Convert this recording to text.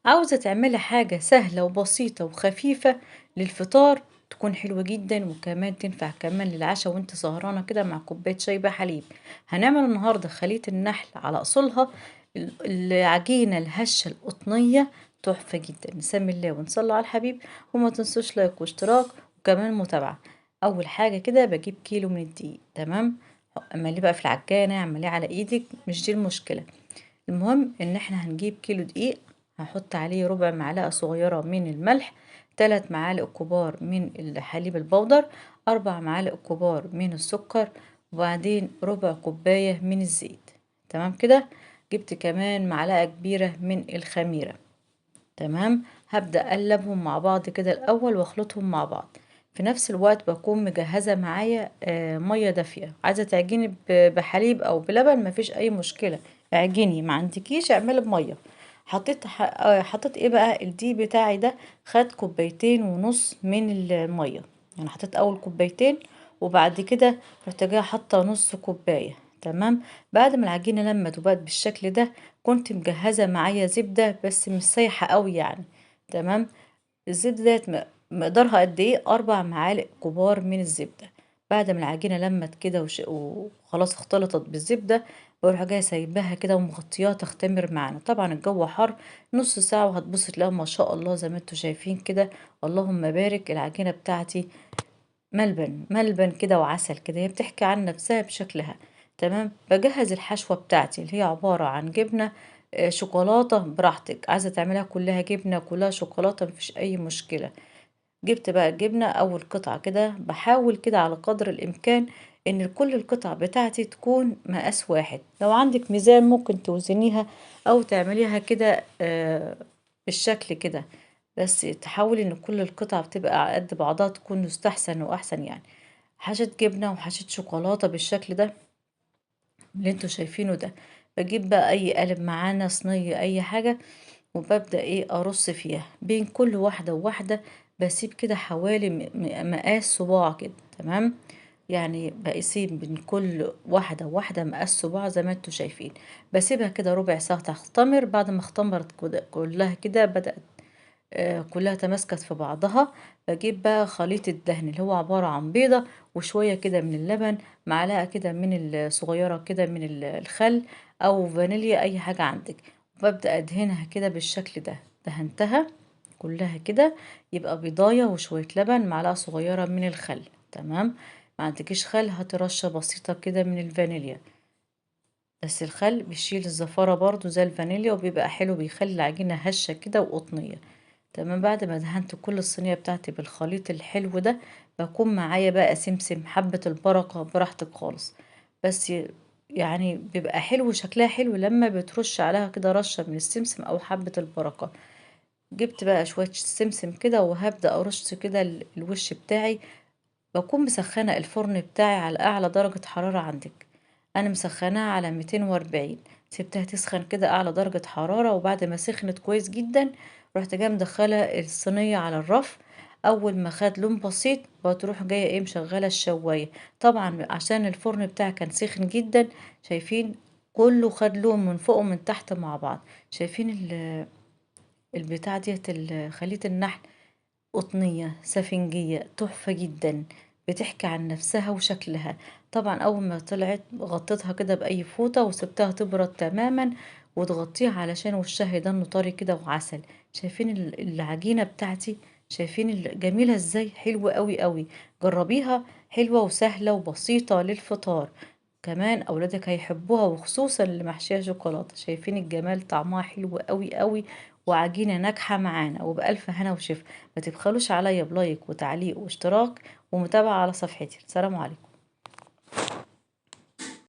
عاوزة تعملي حاجة سهلة وبسيطة وخفيفة للفطار تكون حلوة جدا، وكمان تنفع كمان للعشاء وانت سهرانة كده مع كوباية شاي بحليب. هنعمل النهاردة خلية النحل على أصولها، العجينة الهشة القطنية تحفة جدا. نسمي الله ونصلي على الحبيب، وما تنسوش لايك واشتراك وكمان متابعة. أول حاجة كده بجيب كيلو من الدقيق، تمام. اعمليه بقى في العجانة، اعمليه على ايدك، مش دي المشكلة. المهم ان احنا هنجيب كيلو دقيق، هحط عليه ربع معلقة صغيرة من الملح، 3 معالق كبار من الحليب البودر، 4 معالق كبار من السكر، وبعدين ربع كوباية من الزيت. تمام كده. جبت كمان معلقة كبيرة من الخميرة. تمام. هبدأ أقلبهم مع بعض كده الأول واخلطهم مع بعض. في نفس الوقت بكون مجهزة معايا مية دافية. عايزة تعجني بحليب أو بلبن مفيش أي مشكلة، اعجني. ما عندكيش اعملي بمية. حطيت ايه بقى الدقيق بتاعي ده، خد 2.5 كوباية من المية. يعني حطيت أول كوبايتين، وبعد كده رحت جاية حاطة نص كوباية. تمام. بعد ما العجينة لما تبقى بالشكل ده، كنت مجهزة معايا زبدة بس مش سايحة قوي يعني. تمام. الزبدة ديت مقدارها قد ايه، 4 معالق كبار من الزبدة. بعد ما العجينة لمت كده وخلاص اختلطت بالزبدة، بروح جاية سايباها كده ومغطياها تختمر معانا. طبعا الجو حر، نص ساعة وهتبص تلاقيها ما شاء الله زي ما انتوا شايفين كده. اللهم بارك. العجينة بتاعتي ملبن ملبن كده وعسل كده، هي بتحكي عن نفسها بشكلها. تمام. بجهز الحشوة بتاعتي اللي هي عبارة عن جبنة، شوكولاتة، براحتك عايزة تعملها كلها جبنة كلها شوكولاتة مفيش أي مشكلة. جبت بقى الجبنة أول قطعة كده، بحاول كده على قدر الإمكان إن كل القطع بتاعتي تكون مقاس واحد. لو عندك ميزان ممكن توزنيها أو تعمليها كده بالشكل كده، بس تحاولي إن كل القطع بتبقى على قد بعضها تكون يستحسن وأحسن يعني. حشيت جبنة وحشيت شوكولاتة بالشكل ده اللي انتوا شايفينه ده. بجيب بقى أي قالب معانا، صينية، أي حاجة، وببدأ ايه ارص فيها بين كل واحدة وواحدة. بسيب كده حوالي مقاس صباع كده. تمام. يعني بسيب بين كل واحدة وواحدة مقاس صباع زي ما انتوا شايفين. بسيبها كده ربع ساعة تختمر. بعد ما اختمرت كلها كده، بدأت كلها تماسكت في بعضها. بجيب بقى خليط الدهن اللي هو عبارة عن بيضة وشوية كده من اللبن، معلقة كده من الصغيرة كده من الخل أو فانيليا، أي حاجة عندك. وببدأ أدهنها كده بالشكل ده. دهنتها كلها كده، يبقى بيضاية وشوية لبن، معلقة صغيرة من الخل. تمام. ما عندكيش خل، هاتي رشة بسيطة كده من الفانيليا. بس الخل بيشيل الزفارة برضو زي الفانيليا، وبيبقى حلو، بيخلي العجينة هشة كده وقطنية. تمام. بعد ما دهنت كل الصينية بتاعتي بالخليط الحلو ده، بكون معايا بقى سمسم، حبة البركة براحتك خالص. بس يعني بيبقى حلو، شكلها حلو لما بترش عليها كده رشة من السمسم أو حبة البركة. جبت بقى شوية سمسم كده، وهبدأ أرش كده الوش بتاعي. بكون مسخنة الفرن بتاعي على أعلى درجة حرارة عندك. أنا مسخناها على 240. سبتها تسخن كده أعلى درجة حرارة، وبعد ما سخنت كويس جدا، رحت جاية مدخلة الصينية على الرف. أول ما خد لون بسيط بتروح جاية ايه مشغلة الشواية. طبعا عشان الفرن بتاعي كان سخن جدا. شايفين كله خد لون من فوق ومن تحت مع بعض. شايفين البتاع ديت خلية النحل، قطنية سفنجية تحفة جدا، بتحكي عن نفسها وشكلها. طبعا أول ما طلعت غطيتها كده بأي فوطة وسبتها تبرد تماما، وتغطيها علشان وشها يضل طري كده وعسل. شايفين العجينة بتاعتي؟ شايفين جميلة ازاي؟ حلوة قوي قوي. جربيها، حلوة وسهلة وبسيطة للفطار. كمان أولادك هيحبوها، وخصوصا اللي محشية شوكولاتة. شايفين الجمال؟ طعمها حلو قوي قوي، وعجينة ناجحة معانا، وبألف هنا وشفا. ما تبخلوش عليا بلايك وتعليق واشتراك ومتابعة على صفحتي. السلام عليكم.